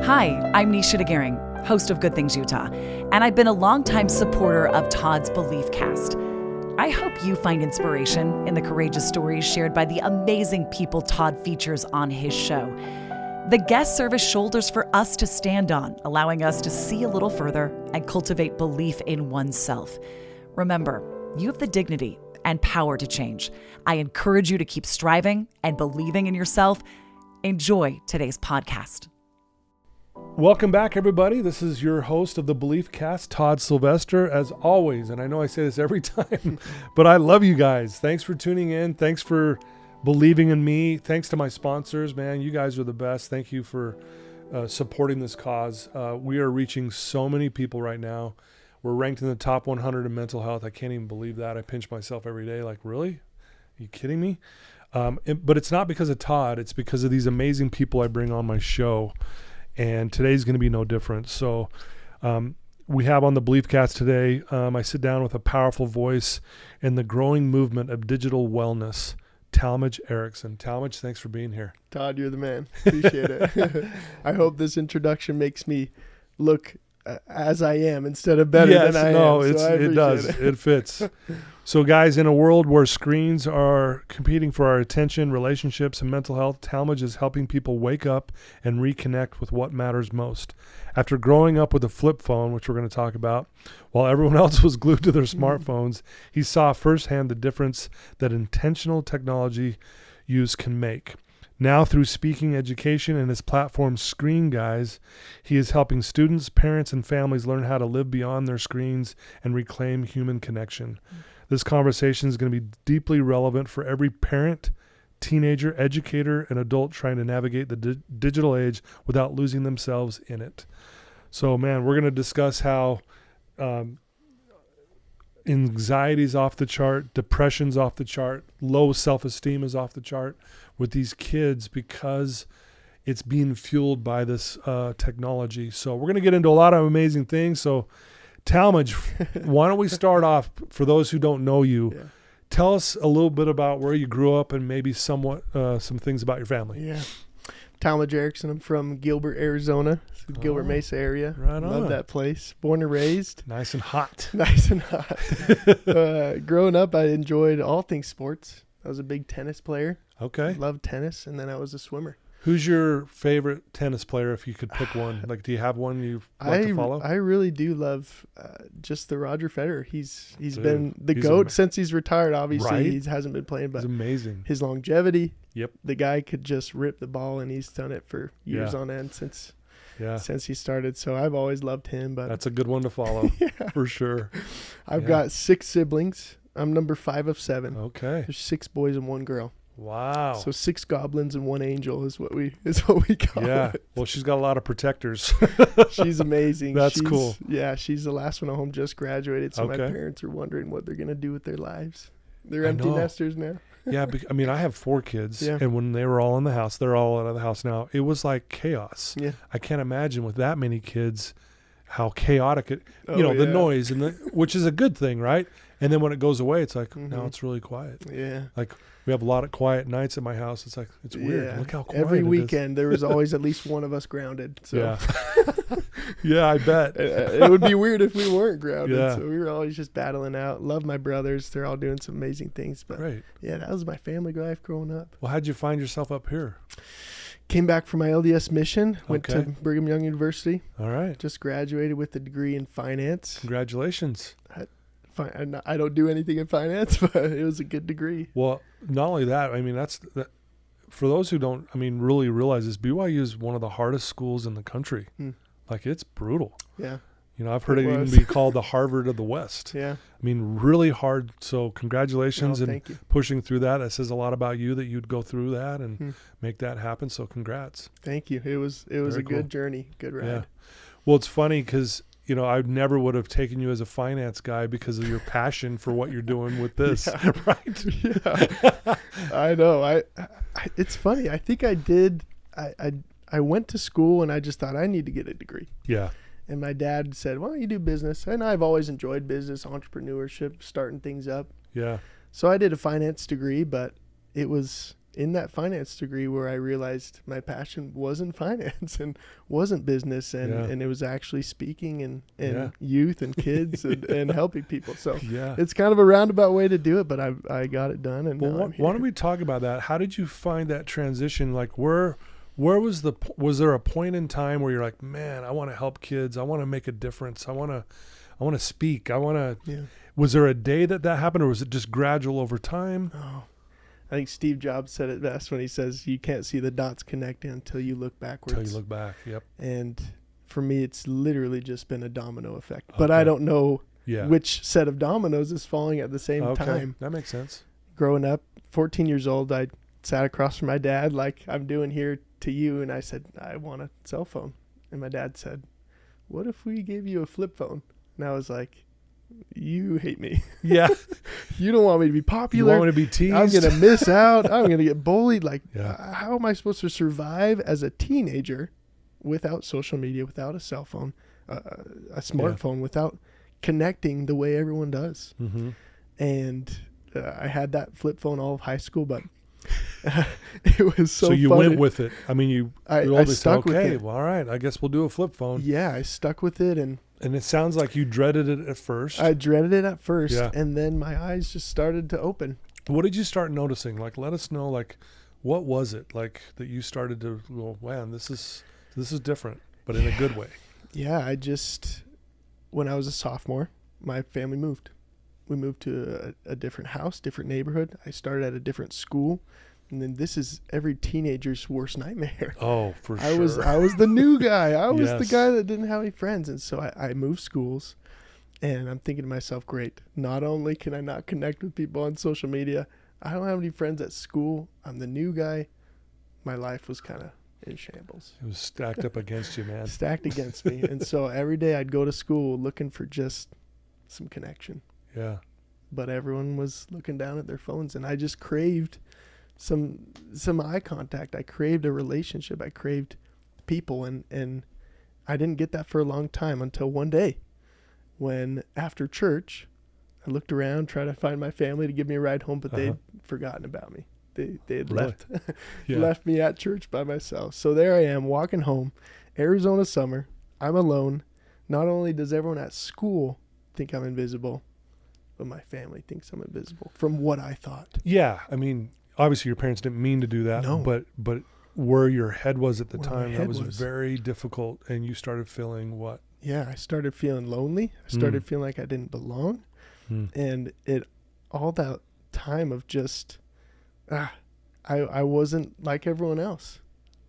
Hi, I'm Nisha DeGaring, host of Good Things Utah, and I've been a longtime supporter of Todd's Beliefcast. I hope you find inspiration in the courageous stories shared by the amazing people Todd features on his show. The guests serve as shoulders for us to stand on, allowing us to see a little further and cultivate belief in oneself. Remember, you have the dignity and power to change. I encourage you to keep striving and believing in yourself. Enjoy today's podcast. Welcome back, everybody. This is your host of the Beliefcast, Todd Sylvester, as always. And I know I say this every time, but I love you guys. Thanks for tuning in. Thanks for believing in me. Thanks to my sponsors, man. You guys are the best. Thank you for supporting this cause. We are reaching so many people right now. We're ranked in the top 100 in mental health. I can't even believe that. I pinch myself every day like, really? Are you kidding me? But it's not because of Todd. It's because of these amazing people I bring on my show. And today's going to be no different. So we have on the Beliefcast today, I sit down with a powerful voice in the growing movement of digital wellness, Talmage Erickson. Talmage, thanks for being here. Todd, you're the man. Appreciate it. I hope this introduction makes me look as I am instead of better than I am. No, it does. It fits. So guys, in a world where screens are competing for our attention, relationships, and mental health, Talmage is helping people wake up and reconnect with what matters most. After growing up with a flip phone, which we're going to talk about, while everyone else was glued to their smartphones, he saw firsthand the difference that intentional technology use can make. Now, through speaking education and his platform Screen Guys, he is helping students, parents, and families learn how to live beyond their screens and reclaim human connection. This conversation is going to be deeply relevant for every parent, teenager, educator, and adult trying to navigate the digital age without losing themselves in it. So, man, we're going to discuss how anxiety's off the chart, depression's off the chart, low self-esteem is off the chart with these kids because it's being fueled by this technology. So we're going to get into a lot of amazing things. So Talmage, why don't we start off, for those who don't know you, tell us a little bit about where you grew up and maybe somewhat some things about your family. Yeah. Talmage Erickson. I'm from Gilbert, Arizona. Gilbert Mesa area. Right on. Love that place. Born and raised. Nice and hot. Nice and hot. Growing up, I enjoyed all things sports. I was a big tennis player. Okay. Loved tennis, and then I was a swimmer. Who's your favorite tennis player if you could pick one? Like, do you have one you like to follow? I really do love just the Roger Federer. He's been the GOAT since he's retired. Obviously, right? He hasn't been playing, but he's amazing. His longevity. Yep. The guy could just rip the ball, and he's done it for years on end since he started. So I've always loved him. But that's a good one to follow for sure. I've got 6 siblings. I'm number 5 of 7. Okay. There's 6 boys and 1 girl. Wow. So 6 goblins and 1 angel is what we call it. Well, she's got a lot of protectors. She's amazing. That's cool. Yeah, she's the last one at home, just graduated. So my parents are wondering what they're going to do with their lives. They're empty nesters now. Yeah, I mean, I have 4 kids, and when they were all in the house, they're all out of the house now. It was like chaos. Yeah. I can't imagine with that many kids how chaotic it, the noise, which is a good thing, right? And then when it goes away, it's like, now it's really quiet. Yeah. Like, we have a lot of quiet nights at my house. It's like, it's weird. Yeah. Look how quiet Every it weekend, there was always at least one of us grounded. So. Yeah. Yeah, I bet. It would be weird if we weren't grounded. Yeah. So we were always just battling out. Love my brothers. They're all doing some amazing things. But Great. Yeah, that was my family life growing up. Well, how'd you find yourself up here? Came back from my LDS mission. Went to Brigham Young University. All right. Just graduated with a degree in finance. Congratulations. I don't do anything in finance, but it was a good degree. Well, not only that, I mean, that for those who don't, really realize this, BYU is one of the hardest schools in the country. Like, it's brutal. Yeah. I've heard it even be called the Harvard of the West. Yeah. Really hard. So congratulations and pushing through that. That says a lot about you that you'd go through that and make that happen. So congrats. Thank you. It was a good journey, good ride. Yeah. Well, it's funny because I never would have taken you as a finance guy because of your passion for what you're doing with this, right? Yeah. I know. It's funny. I think I did. I went to school and I just thought I need to get a degree. Yeah. And my dad said, why don't you do business? And I've always enjoyed business, entrepreneurship, starting things up. Yeah. So I did a finance degree, but it was in that finance degree where I realized my passion wasn't finance and wasn't business, and it was actually speaking and youth and kids and helping people. So it's kind of a roundabout way to do it, but I got it done. And why don't we talk about that? How did you find that transition? Like where was there a point in time where you're like, man, I want to help kids. I want to make a difference. I want to speak. Was there a day that happened, or was it just gradual over time? Oh, I think Steve Jobs said it best when he says you can't see the dots connecting until you look backwards. Until you look back, yep. And for me, it's literally just been a domino effect. But I don't know which set of dominoes is falling at the same time. That makes sense. Growing up, 14 years old, I sat across from my dad like I'm doing here to you, and I said, I want a cell phone. And my dad said, what if we gave you a flip phone? And I was like, you hate me. Yeah. You don't want me to be popular. You want me to be teased. I'm going to miss out. I'm going to get bullied. Like, how am I supposed to survive as a teenager without social media, without a cell phone, a smartphone, without connecting the way everyone does? Mm-hmm. And I had that flip phone all of high school, but it was so you funny. went with it. I mean, I stuck with it. Well, all right, I guess we'll do a flip phone. Yeah, I stuck with it. And it sounds like you dreaded it at first. I dreaded it at first, and then my eyes just started to open. What did you start noticing? Like, let us know, like, what was it like that you started to go, man, this is different, but in a good way? Yeah, when I was a sophomore, my family moved. We moved to a different house, different neighborhood. I started at a different school. And then this is every teenager's worst nightmare. Oh, for sure. I was the new guy. I was the guy that didn't have any friends. And so I moved schools, and I'm thinking to myself, great. Not only can I not connect with people on social media, I don't have any friends at school. I'm the new guy. My life was kind of in shambles. It was stacked up against you, man. Stacked against me. And so every day I'd go to school looking for just some connection. Yeah. But everyone was looking down at their phones, and I just craved some eye contact. I craved a relationship. I craved people, and I didn't get that for a long time until one day when after church I looked around, tried to find my family to give me a ride home, but they'd forgotten about me. They had left me at church by myself. So there I am walking home, Arizona summer. I'm alone. Not only does everyone at school think I'm invisible, but my family thinks I'm invisible from what I thought. Yeah. I mean, obviously your parents didn't mean to do that, no. but where your head was at the time, that was was very difficult. And you started feeling what? Yeah. I started feeling lonely. I started feeling like I didn't belong. And all that time of just, I wasn't like everyone else.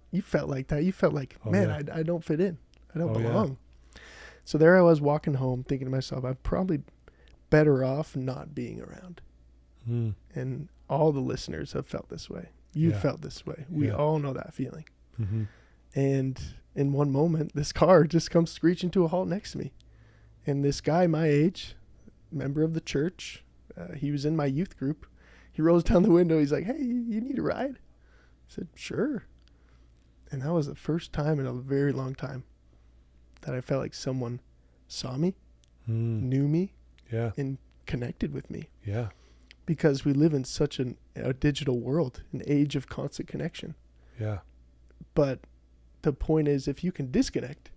You felt like that. You felt like, I don't fit in. I don't belong. Yeah. So there I was walking home thinking to myself, I'm probably better off not being around. And all the listeners have felt this way. You felt this way. We all know that feeling. Mm-hmm. And in one moment, this car just comes screeching to a halt next to me. And this guy my age, member of the church, he was in my youth group. He rolls down the window. He's like, hey, you need a ride? I said, sure. And that was the first time in a very long time that I felt like someone saw me, knew me, and connected with me. Yeah. Because we live in such a digital world, an age of constant connection. Yeah. But the point is, if you can disconnect,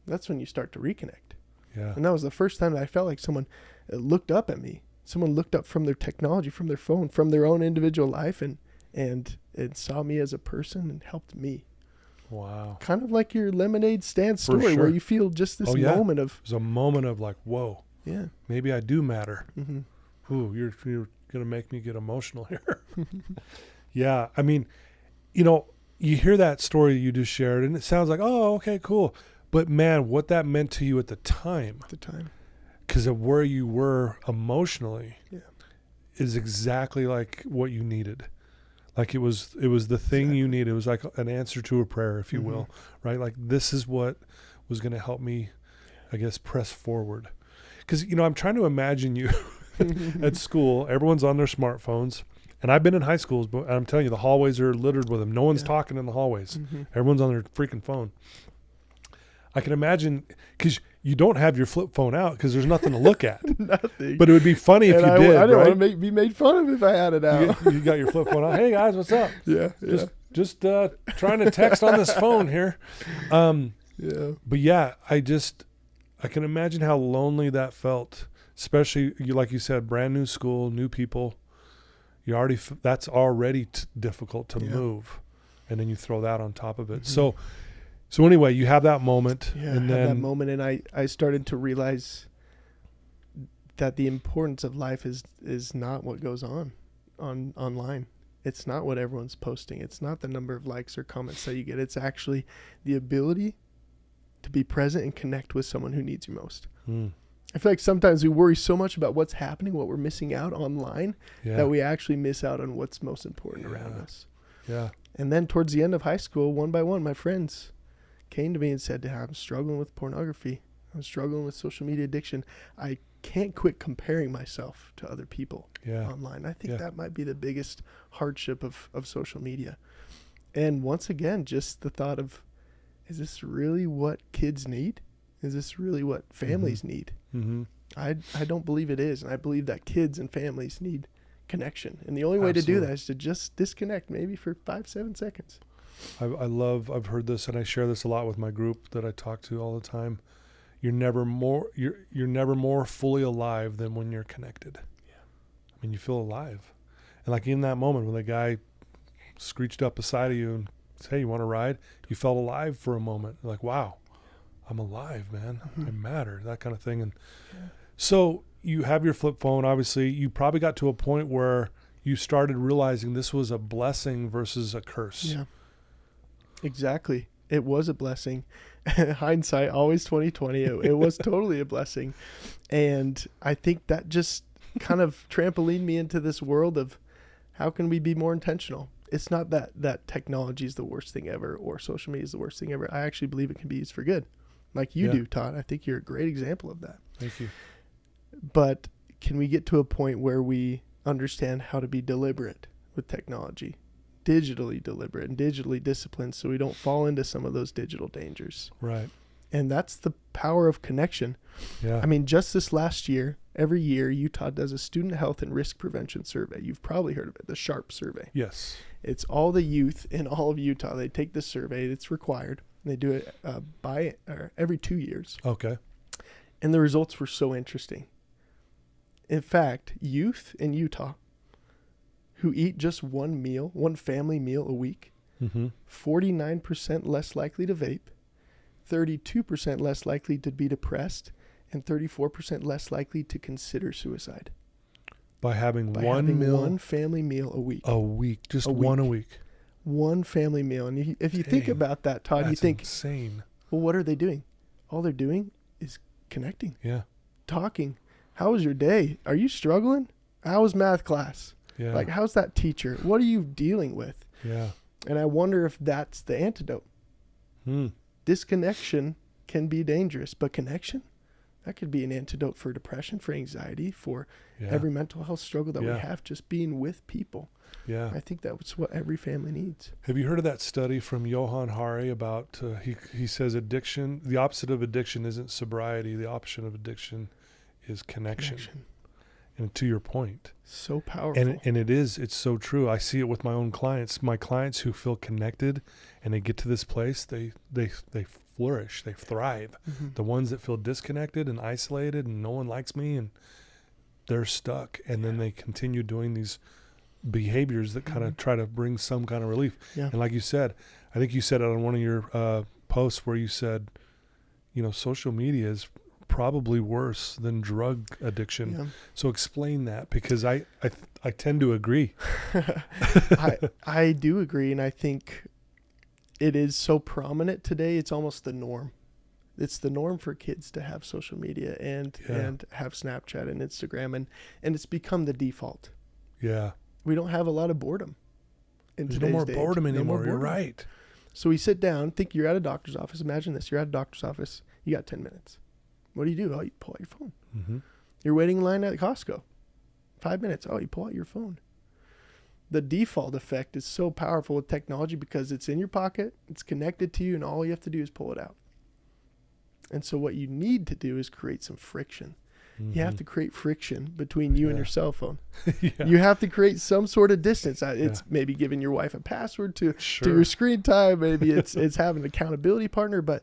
that's when you start to reconnect. Yeah. And that was the first time that I felt like someone looked up at me. Someone looked up from their technology, from their phone, from their own individual life, and saw me as a person and helped me. Wow. Kind of like your lemonade stand story, where you feel just this moment of... It was a moment of like, whoa. Yeah. Maybe I do matter. Mm-hmm. Ooh, you're going to make me get emotional here. Yeah. I mean, you hear that story you just shared, and it sounds like, oh, okay, cool. But man, what that meant to you at the time. At the time. Because of where you were emotionally is exactly like what you needed. Like it was the thing you needed. It was like an answer to a prayer, if you will, right? Like this is what was going to help me, I guess, press forward. Because, I'm trying to imagine you at school. Everyone's on their smartphones. And I've been in high schools, but I'm telling you, the hallways are littered with them. No one's talking in the hallways. Everyone's on their freaking phone. I can imagine, because you don't have your flip phone out because there's nothing to look at. Nothing. But it would be funny if you did, I didn't right? want to be made fun of if I had it out. You got your flip phone out. Hey, guys, what's up? Yeah. Just trying to text on this phone here. Yeah. But yeah, I can imagine how lonely that felt, especially like you said, brand new school, new people. That's already difficult to move, and then you throw that on top of it. Mm-hmm. So anyway, you have that moment, and then that moment, and I started to realize that the importance of life is not what goes on online. It's not what everyone's posting. It's not the number of likes or comments that you get. It's actually the ability to be present and connect with someone who needs you most. I feel like sometimes we worry so much about what's happening, what we're missing out online, that we actually miss out on what's most important around us. Yeah. And then towards the end of high school, one by one, my friends came to me and said, I'm struggling with pornography. I'm struggling with social media addiction. I can't quit comparing myself to other people online. I think that might be the biggest hardship of social media. And once again, just the thought of, is this really what kids need? Is this really what families need? Mm-hmm. I don't believe it is. And I believe that kids and families need connection. And the only way to do that is to just disconnect, maybe for 5-7 seconds. I've heard this, and I share this a lot with my group that I talk to all the time. You're never more fully alive than when you're connected. Yeah. I mean, you feel alive. And like in that moment when the guy screeched up beside of you and said, hey, you want to ride? You felt alive for a moment. Like, wow, I'm alive, man. I matter, that kind of thing. And so you have your flip phone. Obviously, you probably got to a point where you started realizing this was a blessing versus a curse. Yeah. Exactly. It was a blessing. Hindsight, always 20/20. It was totally a blessing. And I think that just kind of trampolined me into this world of how can we be more intentional? It's not that technology is the worst thing ever or social media is the worst thing ever. I actually believe it can be used for good. Like you do, Todd. I think you're a great example of that. Thank you. But can we get to a point where we understand how to be deliberate with technology? Digitally deliberate and digitally disciplined so we don't fall into some of those digital dangers. Right. And that's the power of connection. Yeah. I mean, just this last year, every year, Utah does a student health and risk prevention survey. You've probably heard of it, the SHARP survey. Yes. It's all the youth in all of Utah. They take this survey. It's required. They do it every 2 years. Okay. And the results were so interesting. In fact, youth in Utah who eat just one family meal a week, 49% less likely to vape, 32% less likely to be depressed, and 34% less likely to consider suicide. By having one family meal a week. A week. Just one a week. One family meal. And if you think about that, Todd, you think, insane. Well, what are they doing? All they're doing is connecting. Yeah. Talking. How was your day? Are you struggling? How was math class? Yeah. Like, how's that teacher? What are you dealing with? Yeah. And I wonder if that's the antidote. Disconnection can be dangerous, but connection, that could be an antidote for depression, for anxiety, for every mental health struggle that we have, just being with people. Yeah. I think that's what every family needs. Have you heard of that study from Johann Hari about, he says addiction, the opposite of addiction isn't sobriety. The opposite of addiction is connection. And to your point. So powerful. And it's so true. I see it with my own clients. My clients who feel connected and they get to this place, they flourish, they thrive. The ones that feel disconnected and isolated and no one likes me and they're stuck. And then they continue doing these behaviors that kind of try to bring some kind of relief. Yeah. And like you said, I think you said it on one of your posts where you said, social media is probably worse than drug addiction. Yeah. So explain that, because I tend to agree. I do agree, and I think it is so prominent today. It's almost the norm. It's the norm for kids to have social media and have Snapchat and Instagram, and it's become the default. Yeah. We don't have a lot of boredom in today's day. There's no more boredom anymore. You're right. So we sit down, think you're at a doctor's office. Imagine this. You're at a doctor's office. You got 10 minutes. What do? Oh, you pull out your phone. You're waiting in line at Costco. 5 minutes. Oh, you pull out your phone. The default effect is so powerful with technology because it's in your pocket, it's connected to you, and all you have to do is pull it out. And so what you need to do is create some friction. Mm-hmm. You have to create friction between you and your cell phone. Yeah. You have to create some sort of distance. It's maybe giving your wife a password to your screen time. Maybe it's having an accountability partner. But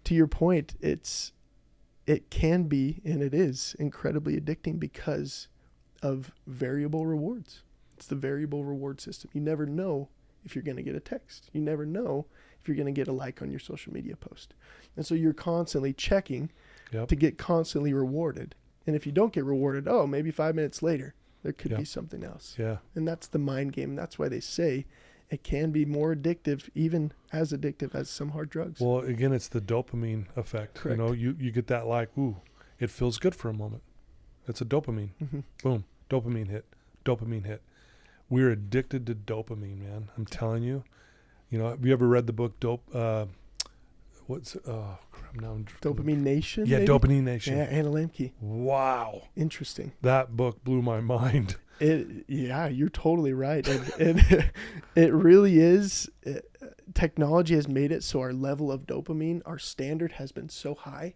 to your point, it can be, and it is incredibly addicting because of variable rewards. It's the variable reward system. You never know if you're going to get a text. You never know if you're going to get a like on your social media post. And so you're constantly checking to get constantly rewarded. And if you don't get rewarded, maybe 5 minutes later, there could be something else. Yeah. And that's the mind game. And that's why they say it can be more addictive, even as addictive as some hard drugs. Well, again, it's the dopamine effect. Correct. You get that it feels good for a moment. It's a dopamine. Mm-hmm. Boom. Dopamine hit. We're addicted to dopamine, man. I'm telling you. Have you ever read the book Dopamine Nation? Yeah, maybe? Dopamine Nation. Yeah, Anna Lemke. Wow. Interesting. That book blew my mind. You're totally right. And it really is. Technology has made it so our level of dopamine, our standard has been so high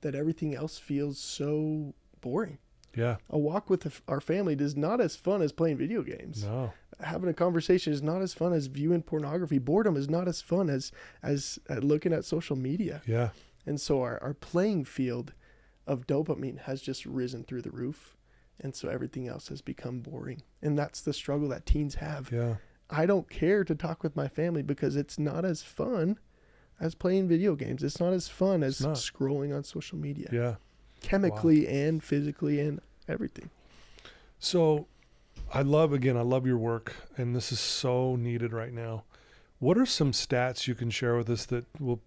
that everything else feels so boring. Yeah. A walk with our family is not as fun as playing video games. No. Having a conversation is not as fun as viewing pornography. Boredom is not as fun as looking at social media. Yeah. And so our playing field of dopamine has just risen through the roof. And so everything else has become boring. And that's the struggle that teens have. Yeah. I don't care to talk with my family because it's not as fun as playing video games. It's not as fun as scrolling on social media. Yeah. Chemically and physically and everything. So I love your work, and this is so needed right now. What are some stats you can share with us that will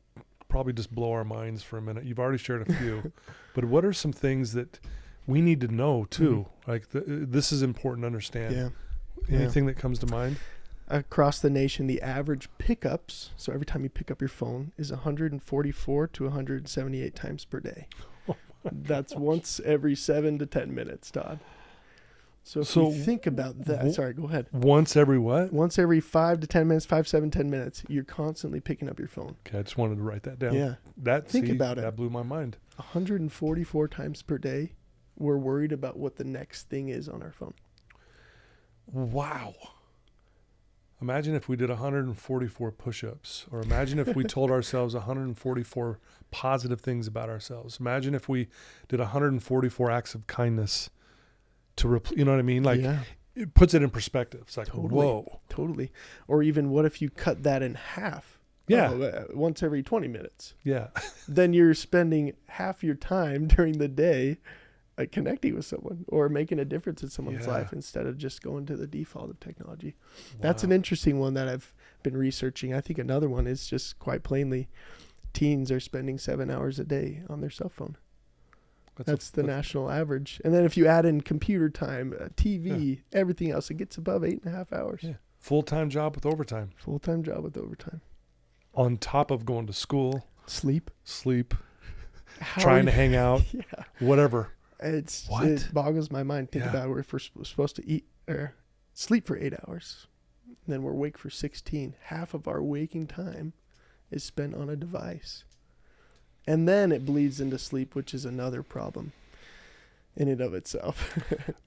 probably just blow our minds for a minute? You've already shared a few, but what are some things that we need to know too? Mm-hmm. Like this is important to understand. Yeah. Anything that comes to mind? Across the nation, the average pickups, so every time you pick up your phone, is 144 to 178 times per day. That's once every 7 to 10 minutes, Todd. So if you think about that, sorry, go ahead. Once every what? Once every 5 to 10 minutes, 5, 7, 10 minutes, you're constantly picking up your phone. Okay, I just wanted to write that down. Yeah. Think about it. That blew my mind. 144 times per day, we're worried about what the next thing is on our phone. Wow. Imagine if we did 144 push-ups, or imagine if we told ourselves 144 positive things about ourselves. Imagine if we did 144 acts of kindness you know what I mean? Like it puts it in perspective. It's like, whoa. Totally. Or even what if you cut that in half? Yeah. Once every 20 minutes. Yeah. Then you're spending half your time during the day connecting with someone or making a difference in someone's life instead of just going to the default of technology. Wow. That's an interesting one that I've been researching. I think another one is just quite plainly teens are spending 7 hours a day on their cell phone. That's the national average. And then if you add in computer time, TV, everything else, it gets above 8.5 hours. Yeah. Full-time job with overtime. Full-time job with overtime. On top of going to school. Sleep. Trying to hang out. Whatever. It boggles my mind. Think about it. If we're supposed to eat or sleep for 8 hours, and then we're awake for 16. Half of our waking time is spent on a device. And then it bleeds into sleep, which is another problem in and of itself.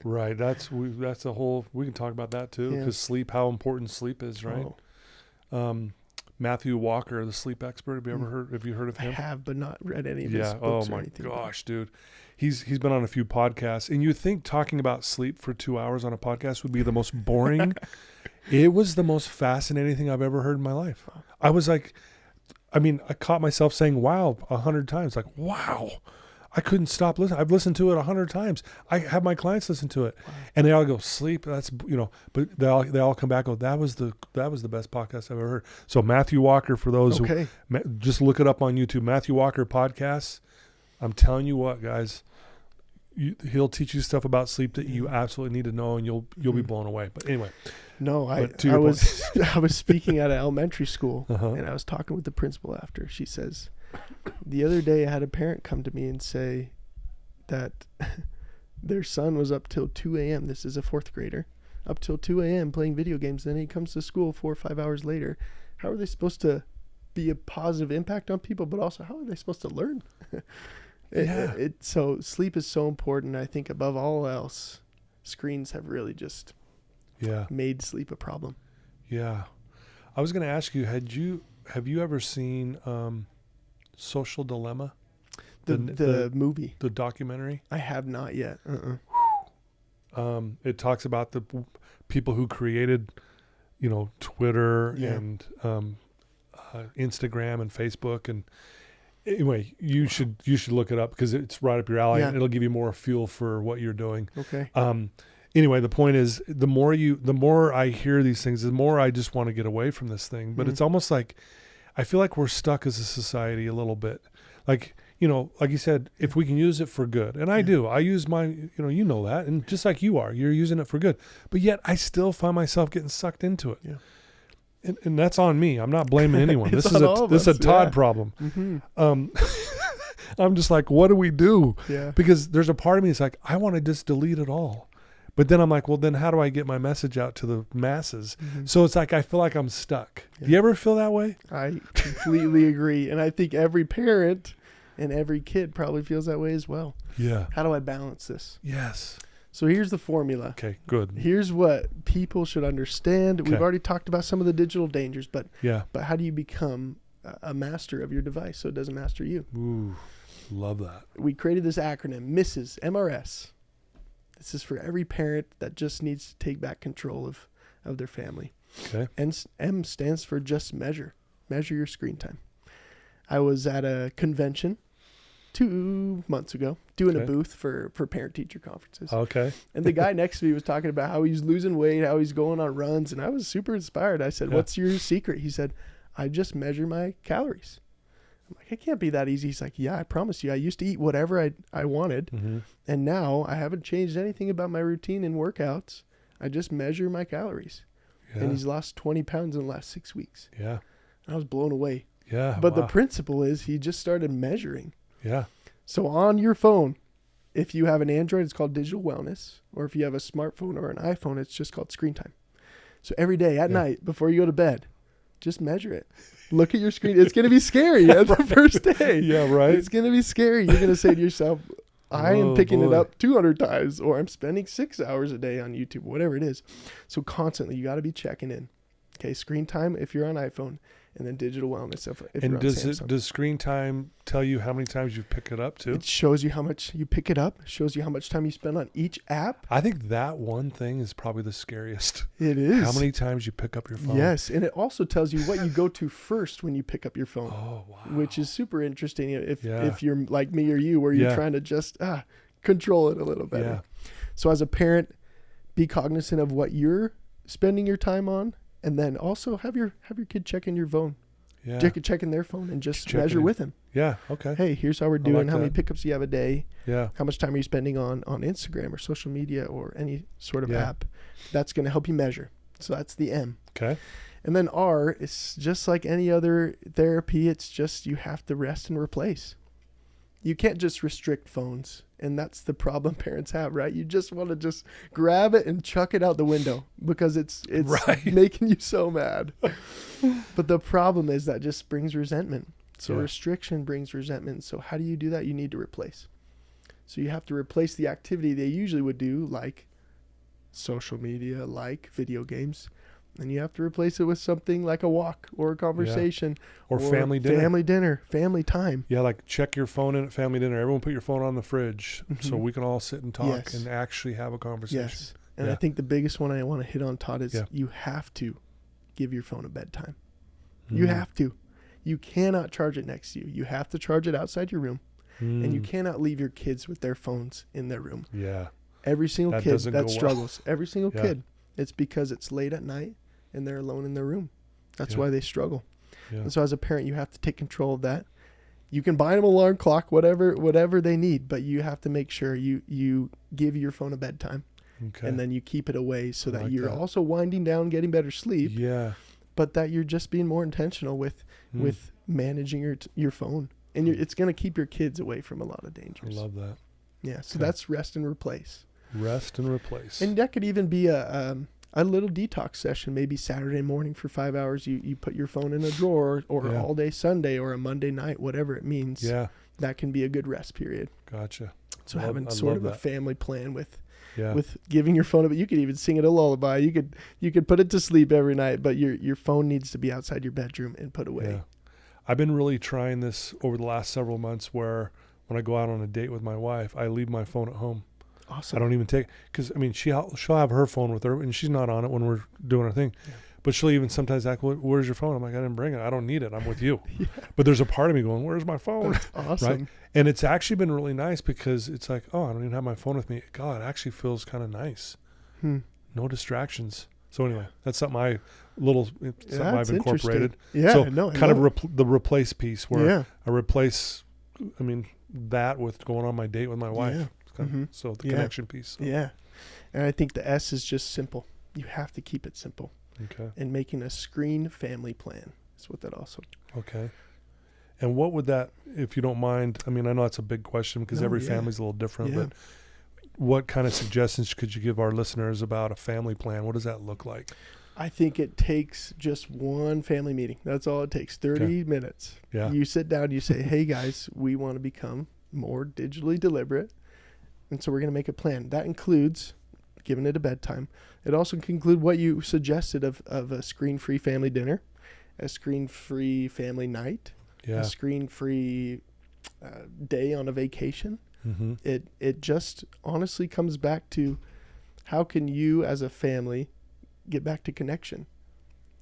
Right. That's a whole, we can talk about that too, because sleep, how important sleep is, right? Matthew Walker, the sleep expert. Have you heard of him? I have, but not read any of his books or anything. Oh my gosh, dude. He's been on a few podcasts, and you think talking about sleep for 2 hours on a podcast would be the most boring. It was the most fascinating thing I've ever heard in my life. I was like, I caught myself saying "wow" 100 times. Like, wow, I couldn't stop listening. I've listened to it 100 times. I have my clients listen to it, and they all go, "Sleep." That's but they all come back and go, "That was the best podcast I've ever heard." So Matthew Walker, for those who just look it up on YouTube, Matthew Walker podcasts. I'm telling you what, guys, he'll teach you stuff about sleep that you absolutely need to know, and you'll be blown away. But anyway. No, I was speaking at an elementary school, and I was talking with the principal after. She says, the other day I had a parent come to me and say that their son was up till 2 a.m. This is a 4th grader. Up till 2 a.m. playing video games. Then he comes to school 4 or 5 hours later. How are they supposed to be a positive impact on people, but also how are they supposed to learn? So sleep is so important. I think above all else, screens have really just made sleep a problem. Yeah. I was going to ask you, have you ever seen Social Dilemma? The movie. The documentary? I have not yet. It talks about the people who created, Twitter and Instagram and Facebook. And anyway, you should look it up because it's right up your alley. And it'll give you more fuel for what you're doing. Okay. Anyway, the point is, the more I hear these things, the more I just want to get away from this thing. But it's almost like I feel like we're stuck as a society a little bit. Like, like you said, if we can use it for good, and I do, I use my, you know that, and just like you're using it for good, but yet I still find myself getting sucked into it. Yeah. And that's on me. I'm not blaming anyone. This is a Todd problem. I'm just like, what do we do? Yeah. Because there's a part of me that's like, I want to just delete it all. But then I'm like, well, then how do I get my message out to the masses? So it's like I feel like I'm stuck. Yeah. Do you ever feel that way? I completely agree. And I think every parent and every kid probably feels that way as well. Yeah. How do I balance this? Yes. So here's the formula. Okay, good. Here's what people should understand. Okay. We've already talked about some of the digital dangers, but how do you become a master of your device so it doesn't master you? Ooh, love that. We created this acronym, MRS, MRS. This is for every parent that just needs to take back control of their family. Okay. And M stands for just measure. Measure your screen time. I was at a convention 2 months ago doing a booth for parent-teacher conferences. Okay. And the guy next to me was talking about how he's losing weight, how he's going on runs, and I was super inspired. I said, what's your secret? He said, I just measure my calories. I'm like, it can't be that easy. He's like, yeah, I promise you. I used to eat whatever I wanted, and now I haven't changed anything about my routine and workouts. I just measure my calories. Yeah. And he's lost 20 pounds in the last 6 weeks. Yeah. I was blown away. Yeah. But the principle is he just started measuring. Yeah. So on your phone, if you have an Android, it's called Digital Wellness. Or if you have a smartphone or an iPhone, it's just called Screen Time. So every day at night before you go to bed, just measure it. Look at your screen. It's going to be scary the first day. Yeah, right. It's going to be scary. You're going to say to yourself, I am picking it up 200 times, or I'm spending 6 hours a day on YouTube, whatever it is. So constantly, you got to be checking in. Okay, screen time if you're on iPhone, and then digital wellness if you're on Samsung. Does screen time tell you how many times you pick it up too? It shows you how much you pick it up. It shows you how much time you spend on each app. I think that one thing is probably the scariest. It is. How many times you pick up your phone. Yes, and it also tells you what you go to first when you pick up your phone. Oh, wow. Which is super interesting if you're like me or you, where you're trying to just control it a little better. Yeah. So as a parent, be cognizant of what you're spending your time on. And then also have your kid checking your phone. Yeah. Checking their phone and just measure with him. Yeah, okay. Hey, here's how we're doing. How many pickups do you have a day? Yeah. How much time are you spending on Instagram or social media or any sort of app? That's going to help you measure. So that's the M. Okay. And then R is just like any other therapy. It's just you have to rest and replace. You can't just restrict phones. And that's the problem parents have, right? You just want to just grab it and chuck it out the window because it's making you so mad. But the problem is that just brings resentment. So restriction brings resentment. So how do you do that? You need to replace. So you have to replace the activity they usually would do, like social media, like video games. And you have to replace it with something like a walk or a conversation or family dinner. Family time. Yeah, like check your phone in at family dinner. Everyone put your phone on the fridge so we can all sit and talk and actually have a conversation. Yes. And I think the biggest one I want to hit on, Todd, is you have to give your phone a bedtime. You have to. You cannot charge it next to you. You have to charge it outside your room. And you cannot leave your kids with their phones in their room. Yeah. Every single kid that struggles. Every single kid. It's because it's late at night and they're alone in their room. That's why they struggle. Yeah. And so as a parent, you have to take control of that. You can buy them an alarm clock, whatever they need, but you have to make sure you give your phone a bedtime. Okay. And then you keep it away so that you're also winding down, getting better sleep. Yeah. But that you're just being more intentional with managing your phone. And it's going to keep your kids away from a lot of dangers. I love that. Yeah. So that's rest and replace. Rest and replace. And that could even be a a little detox session, maybe Saturday morning for 5 hours. You put your phone in a drawer, or all day Sunday, or a Monday night, whatever it means. Yeah. That can be a good rest period. Gotcha. So having sort of a family plan with Yeah. giving your phone, but you could even sing it a lullaby. You could put it to sleep every night, but your phone needs to be outside your bedroom and put away. Yeah. I've been really trying this over the last several months, where when I go out on a date with my wife, I leave my phone at home. Awesome. I don't even take, because I mean, she'll have her phone with her, and she's not on it when we're doing our thing. Yeah. But she'll even sometimes ask, "Where's your phone?" I'm like, "I didn't bring it. I don't need it. I'm with you." Yeah. But there's a part of me going, "Where's my phone?" That's awesome. Right? And it's actually been really nice, because it's like, oh, I don't even have my phone with me. God, it actually feels kind of nice. No distractions. So anyway, that's something I've incorporated. Yeah. So no, kind of the replace piece, where I replace, that with going on my date with my wife. Yeah. So the connection piece. So. Yeah. And I think the S is just simple. You have to keep it simple. Okay. And making a screen family plan is what that also. Okay. And what would that, if you don't mind, I know it's a big question, because every family's a little different, but what kind of suggestions could you give our listeners about a family plan? What does that look like? I think it takes just one family meeting. That's all it takes. 30 minutes. Yeah. You sit down, you say, "Hey guys, we want to become more digitally deliberate. And so we're going to make a plan." That includes giving it a bedtime. It also can include what you suggested of a screen-free family dinner, a screen-free family night, a screen-free day on a vacation. Mm-hmm. It just honestly comes back to, how can you as a family get back to connection?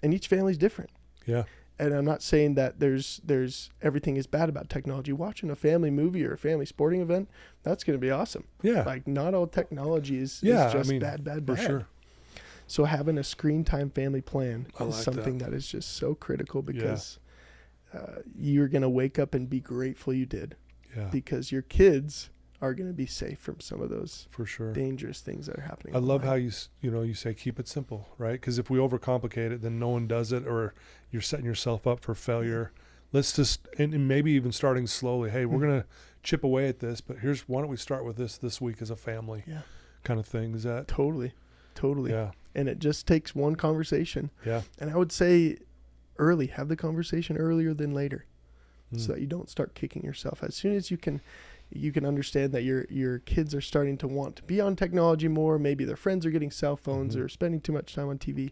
And each family's different. Yeah. And I'm not saying that there's everything is bad about technology. Watching a family movie or a family sporting event, that's going to be awesome. Yeah. Like, not all technology is just bad. For sure. So having a screen time family plan I is like something that is just so critical, because you're going to wake up and be grateful you did. Yeah. Because your kids are going to be safe from some of those For sure. dangerous things that are happening. I love how online. you say keep it simple, right? Because if we overcomplicate it, then no one does it, or you're setting yourself up for failure. Let's just, and maybe even starting slowly. Hey, we're going to chip away at this, but why don't we start with this week as a family? Yeah. Kind of thing. Is that? Totally. Yeah. And it just takes one conversation. Yeah. And I would say have the conversation earlier than later, so that you don't start kicking yourself. As soon as you can understand that your kids are starting to want to be on technology more. Maybe their friends are getting cell phones or spending too much time on TV.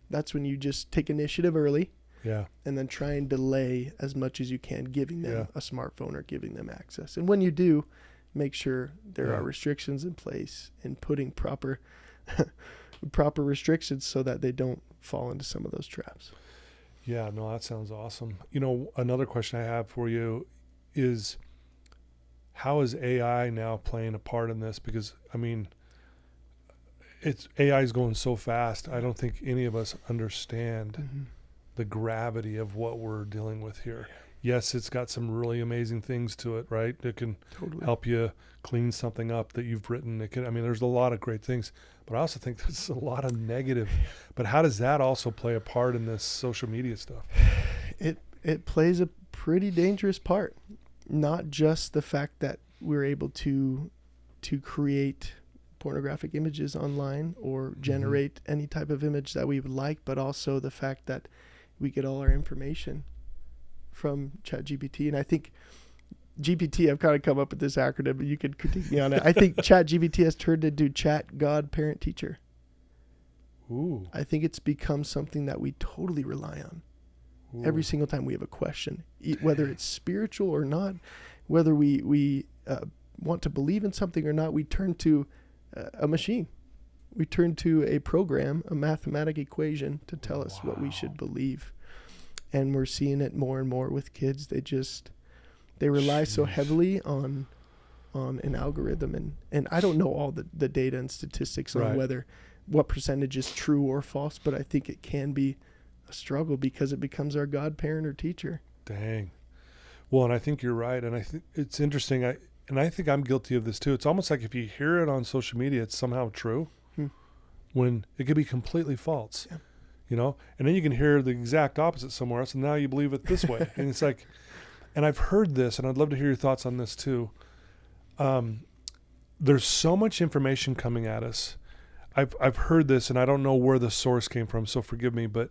That's when you just take initiative early. Yeah. And then try and delay as much as you can, giving them a smartphone or giving them access. And when you do, make sure there are restrictions in place, and putting proper restrictions so that they don't fall into some of those traps. Yeah, no, that sounds awesome. Another question I have for you is, how is AI now playing a part in this? Because AI is going so fast. I don't think any of us understand the gravity of what we're dealing with here. Yes, it's got some really amazing things to it, right? It can help you clean something up that you've written. There's a lot of great things, but I also think there's a lot of negative. But how does that also play a part in this social media stuff? It plays a pretty dangerous part. Not just the fact that we're able to create pornographic images online or generate any type of image that we would like, but also the fact that we get all our information from ChatGPT. And I think GPT, I've kind of come up with this acronym, but you could critique me on it. I think ChatGPT has turned into Chat God Parent Teacher. Ooh. I think it's become something that we totally rely on. Ooh. Every single time we have a question, whether it's spiritual or not, whether we want to believe in something or not, we turn to a machine. We turn to a program, a mathematic equation to tell us what we should believe. And we're seeing it more and more with kids. They rely so heavily on an algorithm. And I don't know all the data and statistics on what percentage is true or false, but I think it can be a struggle because it becomes our godparent or teacher. Dang. Well, and I think you're right. And I think it's interesting. I think I'm guilty of this too. It's almost like if you hear it on social media, it's somehow true when it could be completely false, and then you can hear the exact opposite somewhere else. And now you believe it this way. And it's like, and I've heard this, and I'd love to hear your thoughts on this too. There's so much information coming at us. I've heard this, and I don't know where the source came from, so forgive me, but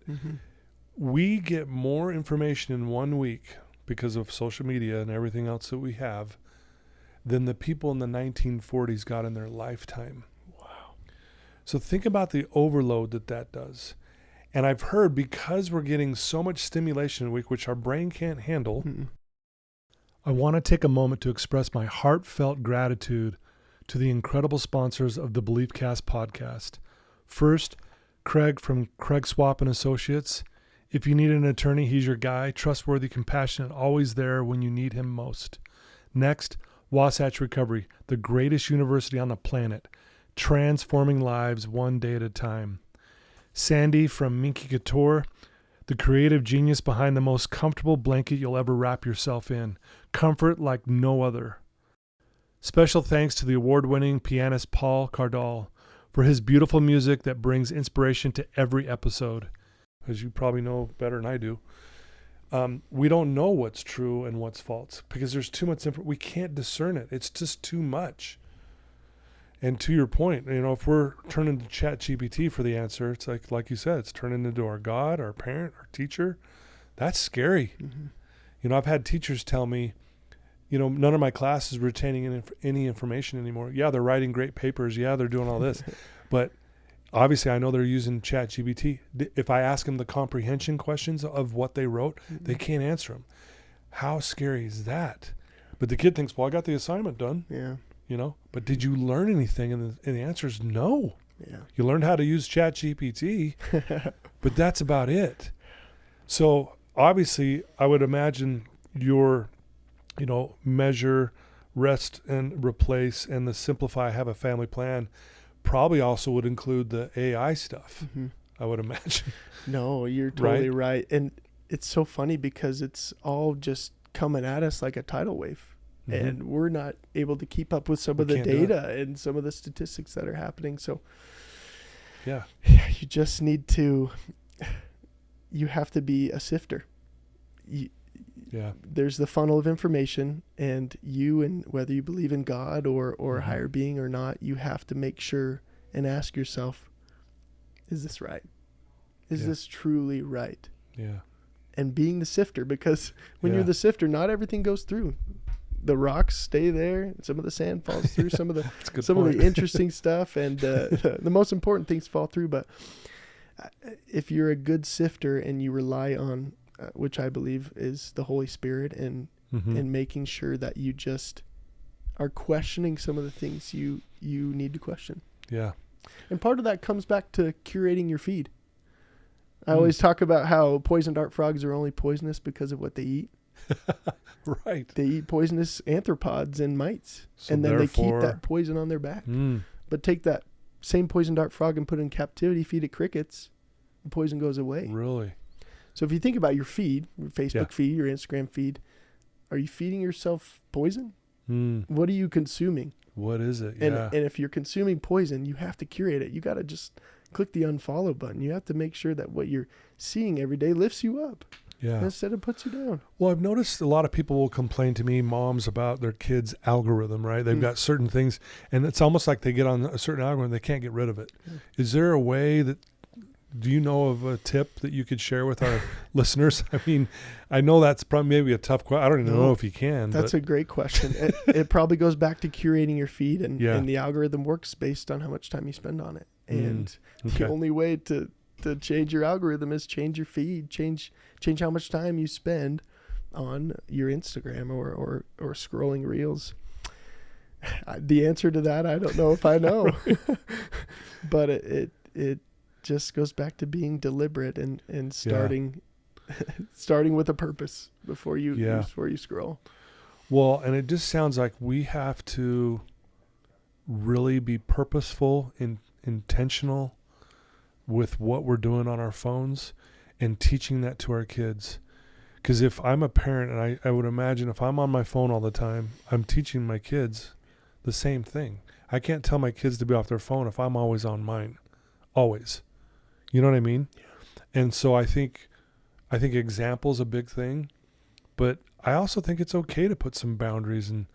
we get more information in 1 week because of social media and everything else that we have than the people in the 1940s got in their lifetime. Wow. So think about the overload that does. And I've heard, because we're getting so much stimulation in a week, which our brain can't handle, I want to take a moment to express my heartfelt gratitude to the incredible sponsors of the Beliefcast podcast. First, Craig from Craig Swapp and Associates. If you need an attorney, he's your guy. Trustworthy, compassionate, always there when you need him most. Next, Wasatch Recovery, the greatest university on the planet, transforming lives one day at a time. Sandy from Minky Couture, the creative genius behind the most comfortable blanket you'll ever wrap yourself in. Comfort like no other. Special thanks to the award-winning pianist Paul Cardall for his beautiful music that brings inspiration to every episode. As you probably know better than I do, we don't know what's true and what's false because there's too much we can't discern it. It's just too much. And to your point, if we're turning to ChatGPT for the answer, it's like you said, it's turning into our God, our parent, our teacher. That's scary. I've had teachers tell me, none of my class is retaining any information anymore. Yeah, they're writing great papers. Yeah, they're doing all this. But obviously, I know they're using ChatGPT. If I ask them the comprehension questions of what they wrote, they can't answer them. How scary is that? But the kid thinks, well, I got the assignment done. Yeah. But did you learn anything? And the answer is no. Yeah. You learned how to use ChatGPT, but that's about it. So obviously, I would imagine your, measure, rest, and replace, and the simplify, have a family plan probably also would include the AI stuff, I would imagine. No, you're totally right. And it's so funny because it's all just coming at us like a tidal wave. And we're not able to keep up with some of the data and some of the statistics that are happening. So yeah, you just need to, you have to be a sifter. There's the funnel of information, and whether you believe in God or a higher being or not, you have to make sure and ask yourself, is this right? Is this truly right? Yeah. And being the sifter, because when you're the sifter, not everything goes through. The rocks stay there. Some of the sand falls through. Some of the interesting stuff, and the most important things fall through. But if you're a good sifter and you rely on, which I believe is the Holy Spirit, and making sure that you just are questioning some of the things you need to question. Yeah. And part of that comes back to curating your feed. I always talk about how poison dart frogs are only poisonous because of what they eat. Right. They eat poisonous arthropods and mites, and then they keep that poison on their back. But take that same poison dart frog and put it in captivity, feed it crickets, the poison goes away. Really? So if you think about your feed, your Facebook feed, your Instagram feed, are you feeding yourself poison? What are you consuming? What is it? And if you're consuming poison, you have to curate it. You got to just click the unfollow button. You have to make sure that what you're seeing every day lifts you up. Yeah. Instead of puts you down. Well, I've noticed a lot of people will complain to me, moms, about their kids' algorithm, right? They've got certain things, and it's almost like they get on a certain algorithm, they can't get rid of it. Is there a way do you know of a tip that you could share with our listeners? I mean, I know that's probably maybe a tough question. I don't even know if you can. That's a great question. It probably goes back to curating your feed, and the algorithm works based on how much time you spend on it. And the only way to change your algorithm is change your feed, change how much time you spend on your Instagram or scrolling reels. The answer to that, I don't know if I know. But it just goes back to being deliberate and starting with a purpose before you scroll. Well, and it just sounds like we have to really be purposeful and intentional with what we're doing on our phones and teaching that to our kids. Because if I'm a parent, and I would imagine if I'm on my phone all the time, I'm teaching my kids the same thing. I can't tell my kids to be off their phone if I'm always on mine. Always. You know what I mean? Yeah. And so I think example's a big thing, but I also think it's okay to put some boundaries, and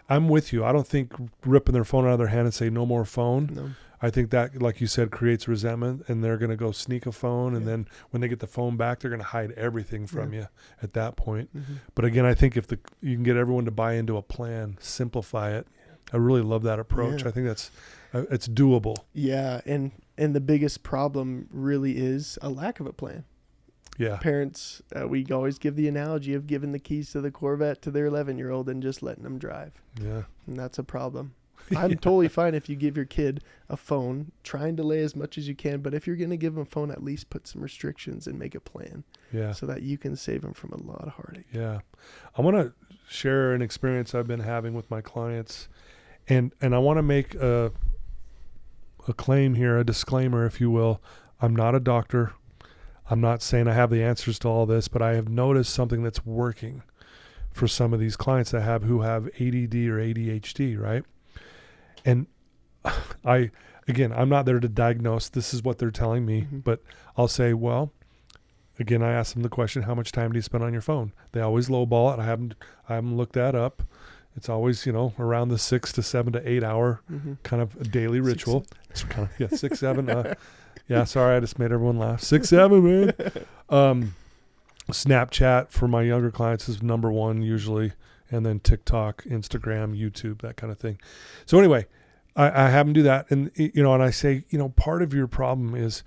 I'm with you. I don't think ripping their phone out of their hand and say no more phone. No. I think that, like you said, creates resentment, and they're going to go sneak a phone, and then when they get the phone back, they're going to hide everything from you at that point. Mm-hmm. But again, I think if you can get everyone to buy into a plan, simplify it. I really love that approach. Yeah. I think that's it's doable. Yeah, and the biggest problem really is a lack of a plan. Yeah. Parents, we always give the analogy of giving the keys to the Corvette to their 11-year-old and just letting them drive. Yeah. And that's a problem. I'm totally fine if you give your kid a phone, try and delay as much as you can. But if you're going to give them a phone, at least put some restrictions and make a plan. Yeah. So that you can save them from a lot of heartache. Yeah. I want to share an experience I've been having with my clients. And I want to make a claim here, a disclaimer, if you will. I'm not a doctor. I'm not saying I have the answers to all this, but I have noticed something that's working for some of these clients that who have ADD or ADHD, right? And I'm not there to diagnose. This is what they're telling me, but I'll say, well, again, I ask them the question, how much time do you spend on your phone? They always lowball it. I haven't looked that up. It's always, around the 6 to 7 to 8 hour kind of a daily ritual. It's kind of 6, 7. Sorry, I just made everyone laugh. 6, 7, man. Snapchat for my younger clients is number one usually, and then TikTok, Instagram, YouTube, that kind of thing. So anyway, I have them do that, and and I say, part of your problem is,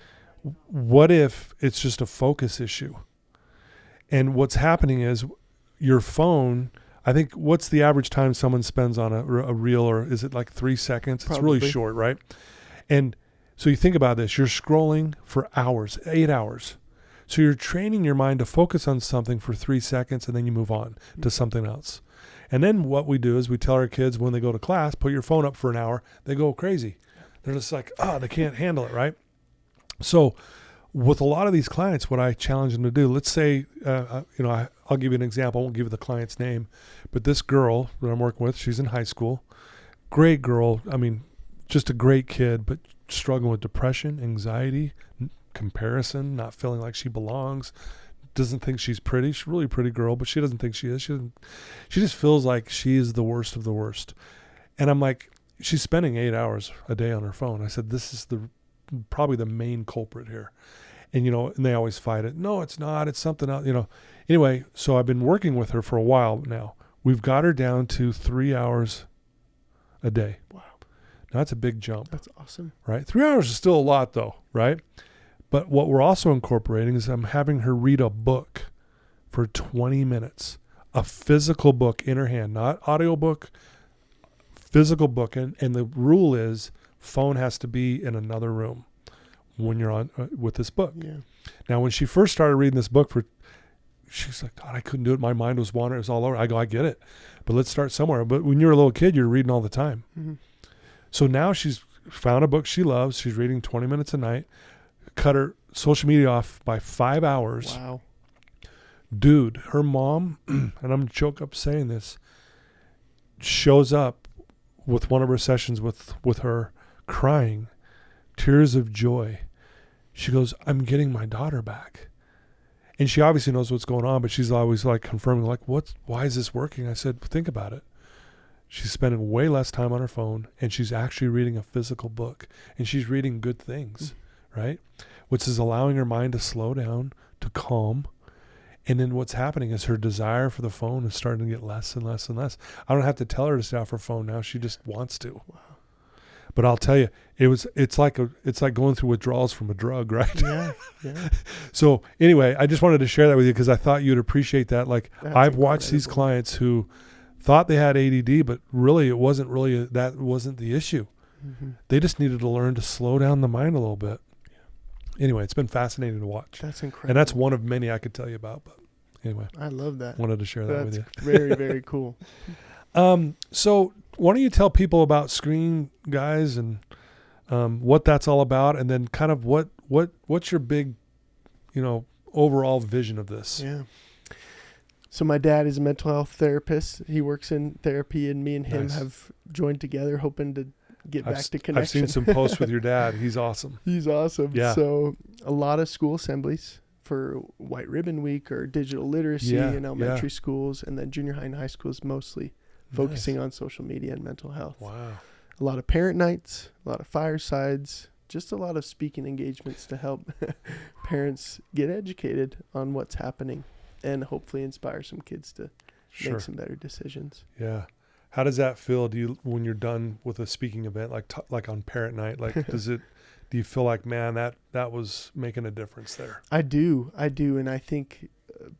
what if it's just a focus issue? And what's happening is your phone. I think, what's the average time someone spends on a reel, or is it like 3 seconds? Probably. It's really short, right? And so you think about this, you're scrolling for hours, 8 hours. So you're training your mind to focus on something for 3 seconds, and then you move on to something else. And then what we do is we tell our kids when they go to class, put your phone up for an hour. They go crazy. They're just like, they can't handle it, right? So with a lot of these clients, what I challenge them to do, let's say, I'll give you an example. I won't give you the client's name, but this girl that I'm working with, she's in high school. Great girl. I mean, just a great kid, but struggling with depression, anxiety, comparison, not feeling like she belongs, doesn't think she's pretty. She's a really pretty girl, but she doesn't think she is. She just feels like she is the worst of the worst. And I'm like, she's spending 8 hours a day on her phone. I said, this is probably the main culprit here. And, and they always fight it. No, it's not. It's something else, Anyway, so I've been working with her for a while now. We've got her down to 3 hours a day. Wow. Now, that's a big jump. That's awesome. Right? 3 hours is still a lot, though, right? But what we're also incorporating is I'm having her read a book for 20 minutes. A physical book in her hand, not audiobook, physical book. And the rule is phone has to be in another room when you're on with this book. Yeah. Now, when she first started reading this book, she's like, God, I couldn't do it. My mind was wandering. It was all over. I go, I get it. But let's start somewhere. But when you're a little kid, you're reading all the time. Mm-hmm. So now she's found a book she loves. She's reading 20 minutes a night. Cut her social media off by 5 hours. Wow. Dude, her mom, and I'm going to choke up saying this, shows up with one of her sessions with her crying, tears of joy. She goes, I'm getting my daughter back. And she obviously knows what's going on, but she's always like confirming, like, why is this working? I said, think about it. She's spending way less time on her phone, and she's actually reading a physical book, and she's reading good things, right? Which is allowing her mind to slow down, to calm. And then what's happening is her desire for the phone is starting to get less and less and less. I don't have to tell her to stay off her phone now. She just wants to. Wow. But I'll tell you, it's like going through withdrawals from a drug, right? Yeah. So anyway, I just wanted to share that with you because I thought you'd appreciate that. Like, I've watched these clients who thought they had ADD, but really that wasn't the issue. Mm-hmm. They just needed to learn to slow down the mind a little bit. Yeah. Anyway, it's been fascinating to watch. That's incredible. And that's one of many I could tell you about. But anyway, I love that. Wanted to share that with you. Very, very cool. So why don't you tell people about Screen Guys and what that's all about, and then kind of what's your big, overall vision of this? Yeah. So my dad is a mental health therapist. He works in therapy, and me and him have joined together, hoping to get back to connection. I've seen some posts with your dad. He's awesome. He's awesome. Yeah. So a lot of school assemblies for White Ribbon Week or digital literacy in elementary schools, and then junior high and high schools mostly focusing on social media and mental health. Wow. A lot of parent nights, a lot of firesides, just a lot of speaking engagements to help parents get educated on what's happening and hopefully inspire some kids to make some better decisions. Yeah. How does that feel? Do you, when you're done with a speaking event, like on parent night, like do you feel like, man, that was making a difference there? I do. And I think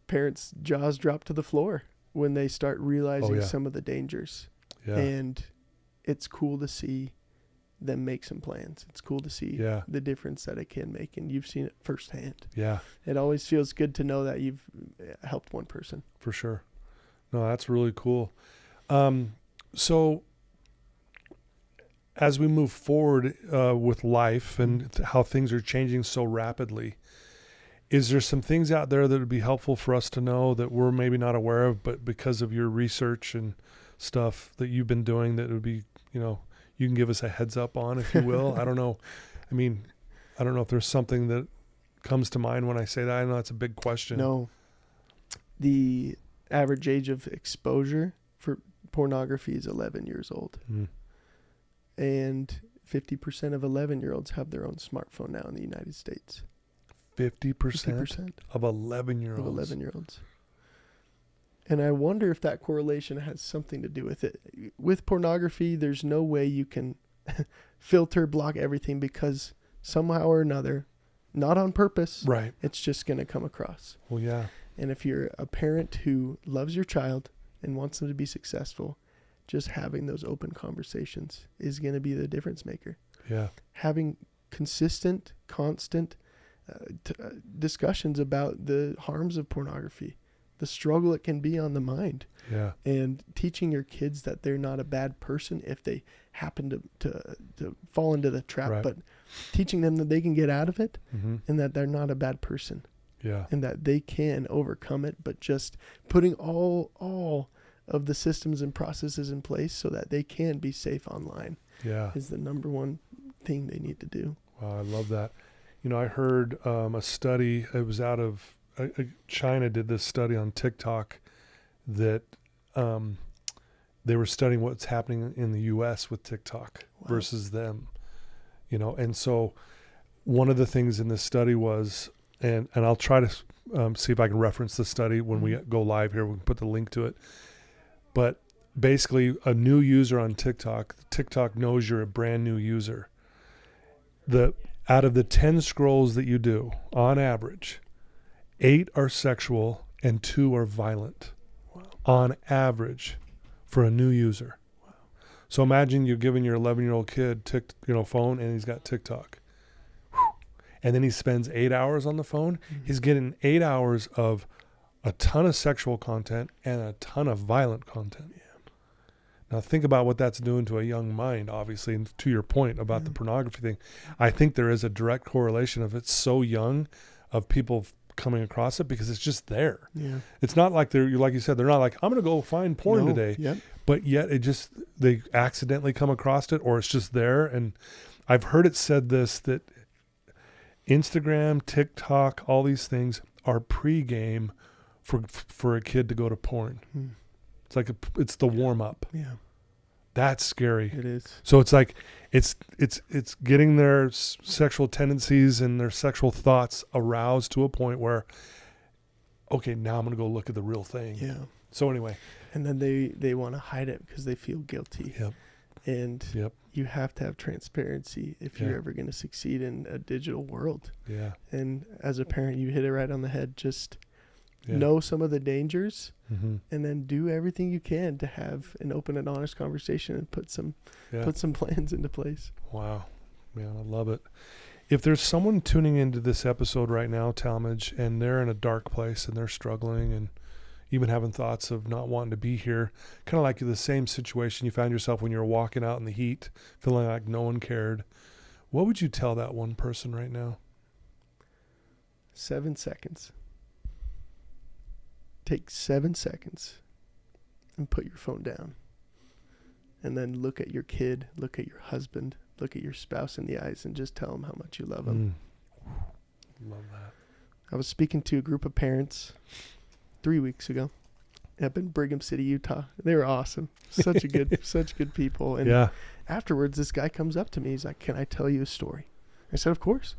parents' jaws drop to the floor when they start realizing some of the dangers. Yeah. And it's cool to see them make some plans. It's cool to see the difference that it can make, and you've seen it firsthand. Yeah. It always feels good to know that you've helped one person. For sure. No, that's really cool. So as we move forward with life and how things are changing so rapidly, is there some things out there that would be helpful for us to know that we're maybe not aware of, but because of your research and stuff that you've been doing, that would be, you can give us a heads up on, if you will? I don't know. I mean, I don't know if there's something that comes to mind when I say that. I know that's a big question. No. The average age of exposure for pornography is 11 years old. And 50% of 11-year-olds have their own smartphone now in the United States. 50% of 11-years-olds. Of 11-year-olds. And I wonder if that correlation has something to do with it. With pornography, there's no way you can filter, block everything, because somehow or another, not on purpose, right, it's just going to come across. Well, yeah. And if you're a parent who loves your child and wants them to be successful, just having those open conversations is going to be the difference maker. Yeah. Having consistent, constant discussions about the harms of pornography, the struggle it can be on the mind. Yeah. And teaching your kids that they're not a bad person if they happen to fall into the trap, right, but teaching them that they can get out of it, and that they're not a bad person. Yeah. And that they can overcome it, but just putting all of the systems and processes in place so that they can be safe online is the number one thing they need to do. Wow, I love that. I heard a study, it was out of China, did this study on TikTok that they were studying what's happening in the U.S. with TikTok versus them, and so one of the things in this study was, and I'll try to see if I can reference the study when we go live here. We can put the link to it. But basically, a new user on TikTok knows you're a brand new user. Out of the 10 scrolls that you do, on average, 8 are sexual and 2 are violent. Wow. On average, for a new user. Wow. So imagine you're giving your 11-year-old kid phone, and he's got TikTok. And then he spends 8 hours on the phone. He's getting 8 hours of a ton of sexual content and a ton of violent content. Yeah. Now think about what that's doing to a young mind, obviously, and to your point about the pornography thing. I think there is a direct correlation of it's so young of people coming across it because it's just there. Yeah. It's not like like you said, they're not like, I'm going to go find porn today. Yep. But yet they accidentally come across it, or it's just there. And I've heard it said that Instagram, TikTok, all these things are pre-game for a kid to go to porn. It's like it's the warm up. Yeah, that's scary. It is. So it's like it's getting their sexual tendencies and their sexual thoughts aroused to a point where, okay, now I'm gonna go look at the real thing. Yeah. So anyway, and then they want to hide it because they feel guilty. Yep. And you have to have transparency if you're ever going to succeed in a digital world. Yeah. And as a parent, you hit it right on the head. Just know some of the dangers, and then do everything you can to have an open and honest conversation and put some plans into place. Wow, man, I love it. If there's someone tuning into this episode right now, Talmage, and they're in a dark place and they're struggling and even having thoughts of not wanting to be here, kind of like the same situation you found yourself when you were walking out in the heat, feeling like no one cared, what would you tell that one person right now? 7 seconds. Take 7 seconds and put your phone down. And then look at your kid, look at your husband, look at your spouse in the eyes, and just tell them how much you love them. Love that. I was speaking to a group of parents 3 weeks ago up in Brigham City, Utah. They were awesome. Such good people. And afterwards, this guy comes up to me. He's like, "Can I tell you a story?" I said, "Of course."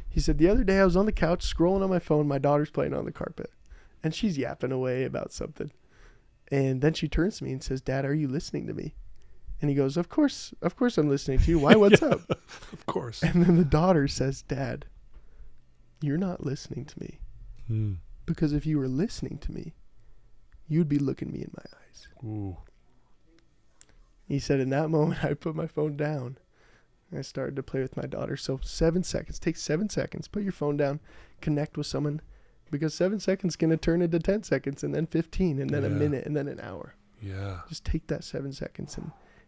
He said, "The other day I was on the couch scrolling on my phone. My daughter's playing on the carpet and she's yapping away about something. And then she turns to me and says, 'Dad, are you listening to me?' And he goes, Of course I'm listening to you. Why? What's up?" Of course. And then the daughter says, "Dad, you're not listening to me. Because if you were listening to me, you'd be looking me in my eyes." Ooh. He said, in that moment, I put my phone down. I started to play with my daughter. So 7 seconds. Take 7 seconds. Put your phone down. Connect with someone. Because 7 seconds is going to turn into 10 seconds and then 15 and then a minute and then an hour. Yeah. Just take that 7 seconds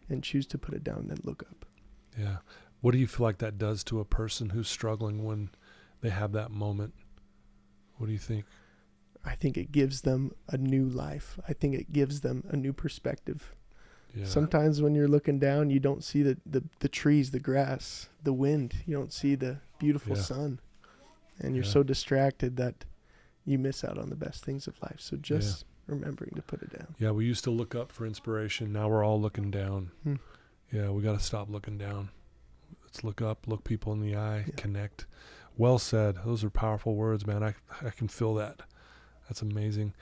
and choose to put it down and then look up. Yeah. What do you feel like that does to a person who's struggling when they have that moment? What do you think? I think it gives them a new life. I think it gives them a new perspective. Yeah. Sometimes when you're looking down, you don't see the trees, the grass, the wind. You don't see the beautiful sun. And you're so distracted that you miss out on the best things of life. So just remembering to put it down. Yeah, we used to look up for inspiration. Now we're all looking down. Yeah, we got to stop looking down. Let's look up, look people in the eye, connect. Well said. Those are powerful words, man. I can feel that. That's amazing.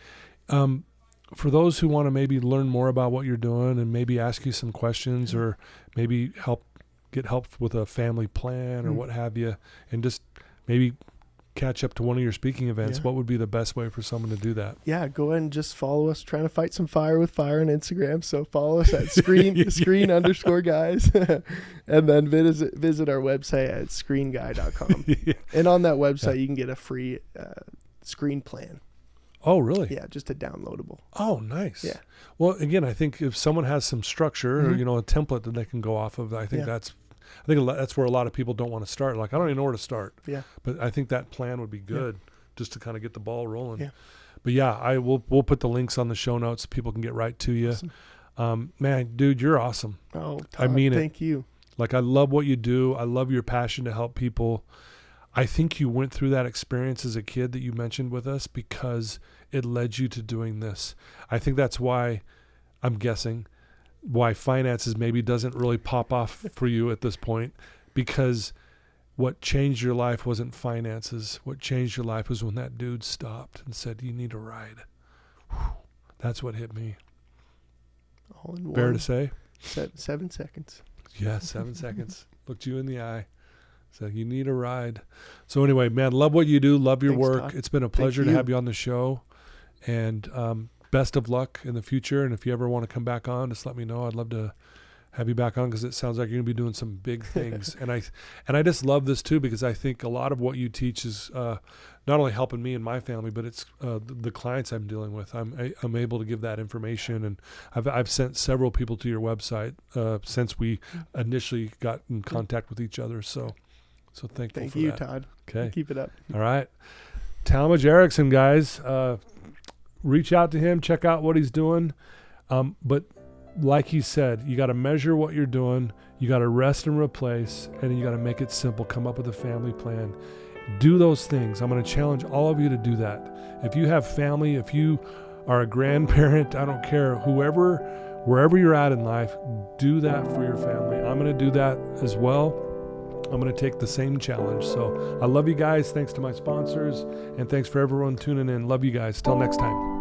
For those who want to maybe learn more about what you're doing and maybe ask you some questions or maybe get help with a family plan or what have you, and just maybe catch up to one of your speaking events, what would be the best way for someone to do that? Yeah, go ahead and just follow us. Trying to fight some fire with fire on Instagram. So follow us at screen_guys. And then visit our website at screenguy.com. And on that website, you can get a free screen plan. Oh, really? Yeah, just a downloadable. Oh, nice. Yeah. Well, again, I think if someone has some structure or, a template that they can go off of, I think that's where a lot of people don't want to start. Like, I don't even know where to start. Yeah. But I think that plan would be good just to kind of get the ball rolling. Yeah. But yeah, we'll put the links on the show notes so people can get right to you. Awesome. Man, dude, you're awesome. Oh, Todd, I mean it. Thank you. Like, I love what you do. I love your passion to help people. I think you went through that experience as a kid that you mentioned with us because it led you to doing this. I think that's why, I'm guessing, why finances maybe doesn't really pop off for you at this point, because what changed your life wasn't finances. What changed your life was when that dude stopped and said, "You need a ride." Whew. That's what hit me. All in one. Fair to say? 7 seconds. Yeah, 7 seconds. Looked you in the eye. Said, "You need a ride." So anyway, man, love what you do. Love your work. Todd. It's been a pleasure to have you on the show. And best of luck in the future. And if you ever want to come back on, just let me know. I'd love to have you back on because it sounds like you're going to be doing some big things. and I just love this too, because I think a lot of what you teach is not only helping me and my family, but it's the clients I'm dealing with. I'm able to give that information, and I've sent several people to your website since we initially got in contact with each other. So thankful for that. Thank you, Todd. Okay. Keep it up. All right. Talmage Erickson, guys. Reach out to him. Check out what he's doing. But like he said, you got to measure what you're doing. You got to rest and replace. And you got to make it simple. Come up with a family plan. Do those things. I'm going to challenge all of you to do that. If you have family, if you are a grandparent, I don't care, wherever you're at in life, do that for your family. I'm going to do that as well. I'm going to take the same challenge. So I love you guys. Thanks to my sponsors, and thanks for everyone tuning in. Love you guys. Till next time.